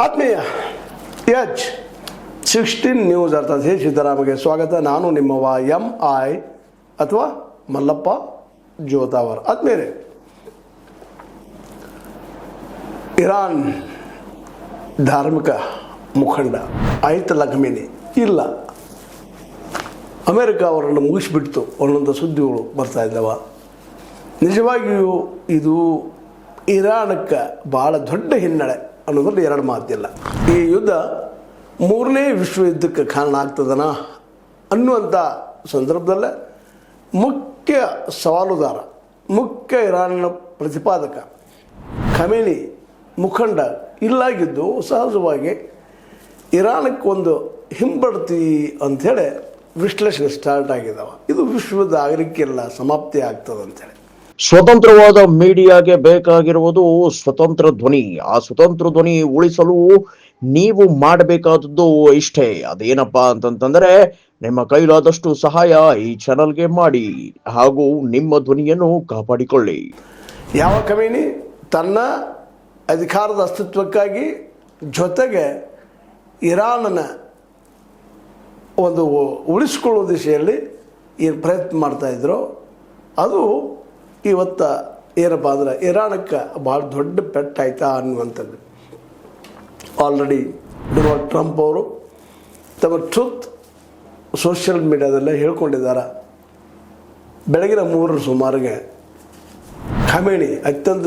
ಆತ್ಮೀಯ H16 news ಅರ್ಥಾತ್ ಹೇ ಸಿದ್ದರಾಮಗೆ ಸ್ವಾಗತ. ನಾನು ನಿಮ್ಮವ MI ಅಥವಾ ಮಲ್ಲಪ್ಪ ಜೋತಾವರ್. ಆತ್ಮೀಯರೇ, ಇರಾನ್ ಧಾರ್ಮಿಕ ಮುಖಂಡ ಆಯತುಲ್ಲಾ ಖಮೇನಿ ಇಲ್ಲ, ಅಮೇರಿಕ ಅವರನ್ನು ಮುಗಿಸಿಬಿಡ್ತು ಅನ್ನೋಂಥ ಸುದ್ದಿಗಳು ಬರ್ತಾ ಇದ್ದಾವ. ನಿಜವಾಗಿಯೂ ಇದು ಇರಾನಕ್ಕೆ ಭಾಳ ದೊಡ್ಡ ಹಿನ್ನಡೆ ಅನ್ನೋದ್ರಲ್ಲಿ ಎರಡು ಮಾತಿಲ್ಲ. ಈ ಯುದ್ಧ ಮೂರನೇ ವಿಶ್ವಯುದ್ಧಕ್ಕೆ ಕಾರಣ ಆಗ್ತದನ ಅನ್ನುವಂಥ ಸಂದರ್ಭದಲ್ಲೇ ಮುಖ್ಯ ಸವಾಲುದಾರ, ಮುಖ್ಯ ಇರಾನ್ನ ಪ್ರತಿಪಾದಕ ಖಮೇನಿ ಮುಖಂಡ ಇಲ್ಲಾಗಿದ್ದು ಸಹಜವಾಗಿ ಇರಾನಕ್ಕೆ ಒಂದು ಹಿಂಬಡ್ತಿ ಅಂಥೇಳಿ ವಿಶ್ಲೇಷಣೆ ಸ್ಟಾರ್ಟ್ ಆಗಿದ್ದಾವೆ. ಇದು ವಿಶ್ವದ ಆಗಲಿಕ್ಕೆಲ್ಲ ಸಮಾಪ್ತಿ ಆಗ್ತದೆ ಅಂಥೇಳಿ. ಸ್ವತಂತ್ರವಾದ ಮೀಡಿಯಾಗೆ ಬೇಕಾಗಿರುವುದು ಸ್ವತಂತ್ರ ಧ್ವನಿ. ಆ ಸ್ವತಂತ್ರ ಧ್ವನಿ ಉಳಿಸಲು ನೀವು ಮಾಡಬೇಕಾದದ್ದು ಇಷ್ಟೇ. ಅದೇನಪ್ಪಾ ಅಂತಂತಂದ್ರೆ, ನಿಮ್ಮ ಕೈಲಾದಷ್ಟು ಸಹಾಯ ಈ ಚಾನಲ್ಗೆ ಮಾಡಿ ಹಾಗೂ ನಿಮ್ಮ ಧ್ವನಿಯನ್ನು ಕಾಪಾಡಿಕೊಳ್ಳಿ. ಯಾವ ಖಮೇನಿ ತನ್ನ ಅಧಿಕಾರದ ಅಸ್ತಿತ್ವಕ್ಕಾಗಿ ಜೊತೆಗೆ ಇರಾನನ ಒಂದು ಉಳಿಸ್ಕೊಳ್ಳೋ ದಿಶೆಯಲ್ಲಿ ಏನು ಪ್ರಯತ್ನ ಮಾಡ್ತಾಯಿದ್ರು, ಅದು ಇವತ್ತು ಏನಪ್ಪ ಅಂದ್ರೆ ಇರಾನಕ್ಕೆ ಭಾಳ ದೊಡ್ಡ ಪೆಟ್ಟಾಯ್ತಾ ಅನ್ನುವಂಥದ್ದು. ಆಲ್ರೆಡಿ ಡೊನಾಲ್ಡ್ ಟ್ರಂಪ್ ಅವರು ತಮ್ಮ ಟ್ರೂತ್ ಸೋಷಿಯಲ್ ಮೀಡಿಯಾದಲ್ಲೇ ಹೇಳ್ಕೊಂಡಿದ್ದಾರೆ. ಬೆಳಗಿನ 3 ಸುಮಾರಿಗೆ ಖಮೇನಿ ಅತ್ಯಂತ